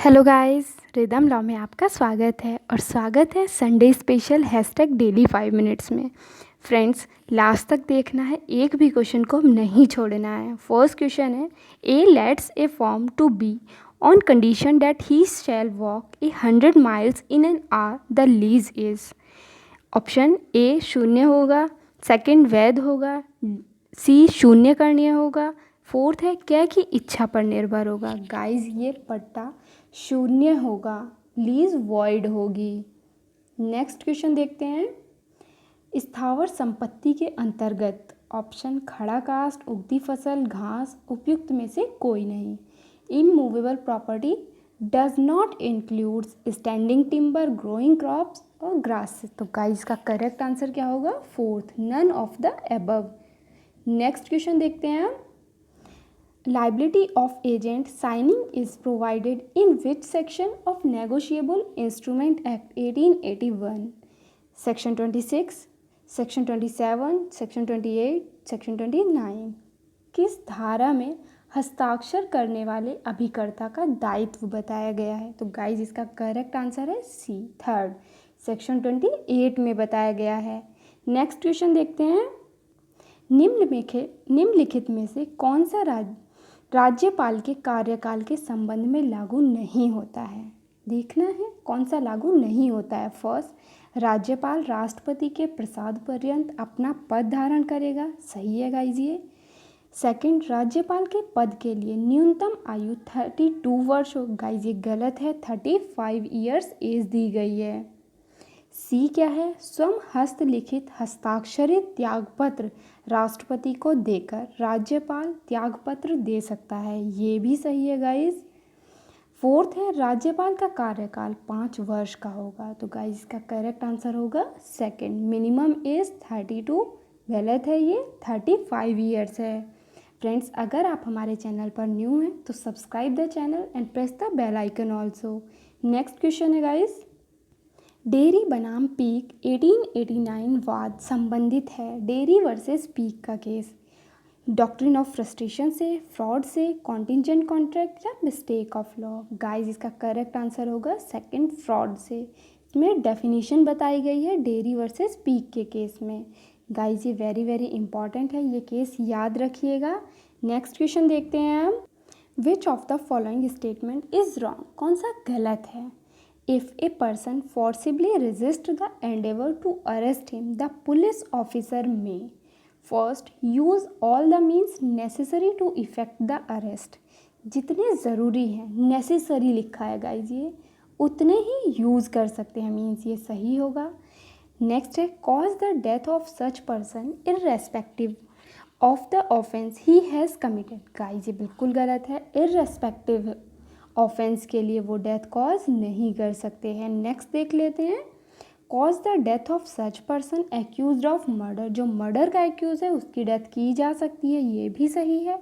Hello guys, rhythm law में आपका स्वागत है और स्वागत है Sunday special hashtag daily 5 minutes में। फ्रेंड्स, लास्ट तक देखना है, एक भी क्वेश्चन को नहीं छोड़ना है। फर्स्ट क्वेश्चन है, A lets a farm to B on condition that he shall walk 100 miles in an hour, the lease is. Option A शून्य होगा, सेकंड वैध होगा, सी शून्य करणीय होगा, फोर्थ है क्या की इच्छा पर निर्भर होगा। गाइस, ये पट्टा शून्य होगा, लीज वॉइड होगी। नेक्स्ट क्वेश्चन देखते हैं, स्थावर संपत्ति के अंतर्गत ऑप्शन खड़ा कास्ट, उगती फसल, घास, उपयुक्त में से कोई नहीं। Immovable property does not includes standing timber, growing crops और ग्रास। तो गाइस का करेक्ट आंसर क्या होगा? Fourth, none of the above. Next question देखते हैं, liability of agent signing is provided in which section of Negotiable Instrument Act 1881? Section 26, Section 27, Section 28, Section 29। किस धारा में हस्ताक्षर करने वाले अभिकर्ता का दायित्व बताया गया है? तो गाइज इसका करेक्ट आंसर है सी, थर्ड, सेक्शन 28 में बताया गया है। नेक्स्ट क्वेश्चन देखते हैं, निम्नलिखित में से कौन सा राज्यपाल के कार्यकाल के संबंध में लागू नहीं होता है? देखना है कौन सा लागू नहीं होता है। फर्स्ट, राज्यपाल राष्ट्रपति के प्रसाद पर्यंत अपना पद धारण करेगा। सही है गाइज ये। सेकंड, राज्यपाल के पद के लिए न्यूनतम आयु 32 वर्ष हो। गाइज ये गलत है, 35 ईयर्स एज दी गई है। सी क्या है? स्वयं हस्तलिखित हस्ताक्षरित त्यागपत्र राष्ट्रपति को देकर राज्यपाल त्यागपत्र दे सकता है। ये भी सही है गाइज। फोर्थ है, राज्यपाल का कार्यकाल 5 वर्ष का होगा। तो गाइज इसका करेक्ट आंसर होगा सेकंड, मिनिमम एज 32। गलत है, ये 35 ईयर्स है। फ्रेंड्स, अगर आप हमारे चैनल पर न्यू हैं तो subscribe the channel and press the bell icon also. Next question है गाइज, डेयरी बनाम पीक 1889 वाद संबंधित है। डेयरी वर्सेस पीक का केस डॉक्ट्रिन ऑफ फ्रस्ट्रेशन से, फ्रॉड से, कॉन्टिजेंट कॉन्ट्रैक्ट या मिस्टेक ऑफ लॉ। गाइज इसका करेक्ट आंसर होगा सेकंड, फ्रॉड से। इसमें डेफिनेशन बताई गई है डेयरी वर्सेस पीक के केस में। गाइज ये वेरी वेरी इंपॉर्टेंट है, ये केस याद रखिएगा। नेक्स्ट क्वेश्चन देखते हैं हम, which of the following statement is wrong? कौन सा गलत है? If a person forcibly resists the endeavor to arrest him, the police officer may first use all the means necessary to effect the arrest। जितने ज़रूरी हैं, necessary लिखा है guys, ये उतने ही यूज़ कर सकते हैं, मीन्स ये सही होगा। नेक्स्ट है, cause the death of such person irrespective of the offence he has committed. Guys ये बिल्कुल गलत है, इररेस्पेक्टिव ऑफेंस के लिए वो डेथ कॉज नहीं कर सकते हैं। नेक्स्ट देख लेते हैं, cause the death of such person accused of murder. जो मर्डर का एक्यूज है उसकी डेथ की जा सकती है, ये भी सही है।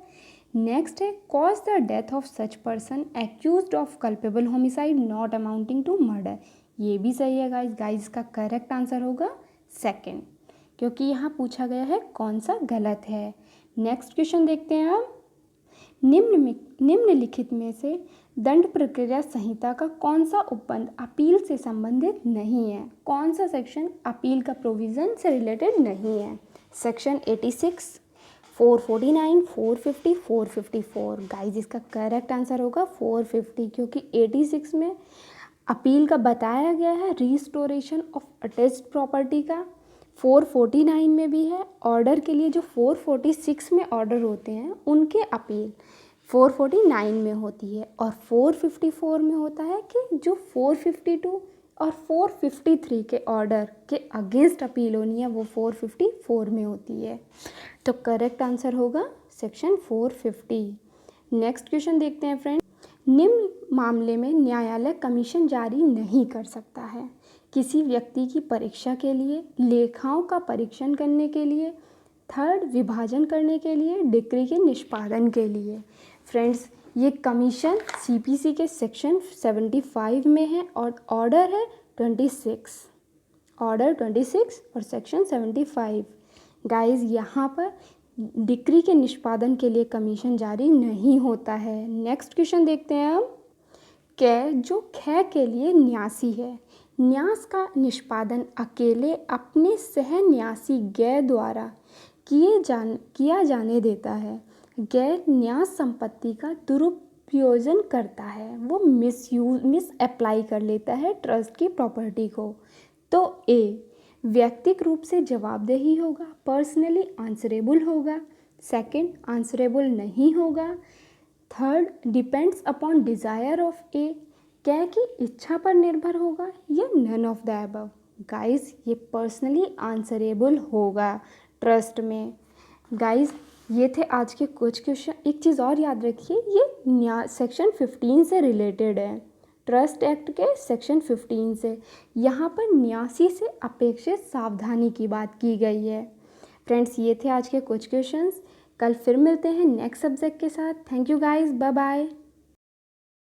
नेक्स्ट है, cause the death of such person accused of culpable homicide not amounting to murder. ये भी सही है गाइज। गाइज का करेक्ट आंसर होगा सेकेंड, क्योंकि यहाँ पूछा गया है कौन सा गलत है। नेक्स्ट क्वेश्चन देखते हैं हम, निम्नलिखित में से दंड प्रक्रिया संहिता का कौन सा उपबंध अपील से संबंधित नहीं है? कौन सा सेक्शन अपील का प्रोविज़न से रिलेटेड नहीं है? सेक्शन 86, 449, 450, 454। गाइज इसका करेक्ट आंसर होगा 450, क्योंकि 86 में अपील का बताया गया है रिस्टोरेशन ऑफ अटैच्ड प्रॉपर्टी का। 449 में भी है ऑर्डर के लिए, जो 446 में ऑर्डर होते हैं उनके अपील 449 में होती है, और 454 में होता है कि जो 452 और 453 के ऑर्डर के अगेंस्ट अपील होनी है वो 454 में होती है। तो करेक्ट आंसर होगा सेक्शन 450। नेक्स्ट क्वेश्चन देखते हैं फ्रेंड, निम्न मामले में न्यायालय कमीशन जारी नहीं कर सकता है? किसी व्यक्ति की परीक्षा के लिए, लेखाओं का परीक्षण करने के लिए, थर्ड विभाजन करने के लिए, डिक्री के निष्पादन के लिए। फ्रेंड्स, ये कमीशन सीपीसी के सेक्शन 75 में है और ऑर्डर है 26, ऑर्डर 26 और सेक्शन 75। गाइज यहाँ पर डिक्री के निष्पादन के लिए कमीशन जारी नहीं होता है। नेक्स्ट क्वेश्चन देखते हैं हम, कै जो खे के लिए न्यासी है। न्यास का निष्पादन अकेले अपने सह न्यासी गै द्वारा किया जाने देता है। गैर न्यास संपत्ति का दुरुपयोजन करता है, वो मिस अप्लाई कर लेता है ट्रस्ट की प्रॉपर्टी को। तो ए व्यक्तिगत रूप से जवाबदेही होगा, पर्सनली आंसरेबल होगा। सेकंड, आंसरेबल नहीं होगा। Third, depends upon desire of A, कै की इच्छा पर निर्भर होगा, या none of the above. Guys ये पर्सनली आंसरेबल होगा ट्रस्ट में। गाइस ये थे आज के कुछ क्वेश्चन। एक चीज़ और याद रखिए, ये सेक्शन 15 से रिलेटेड है, ट्रस्ट एक्ट के सेक्शन 15 से। यहाँ पर न्यासी से अपेक्षित सावधानी की बात की गई है। फ्रेंड्स ये थे आज के कुछ क्वेश्चंस। कल फिर मिलते हैं नेक्स्ट सब्जेक्ट के साथ। Thank you guys, bye bye.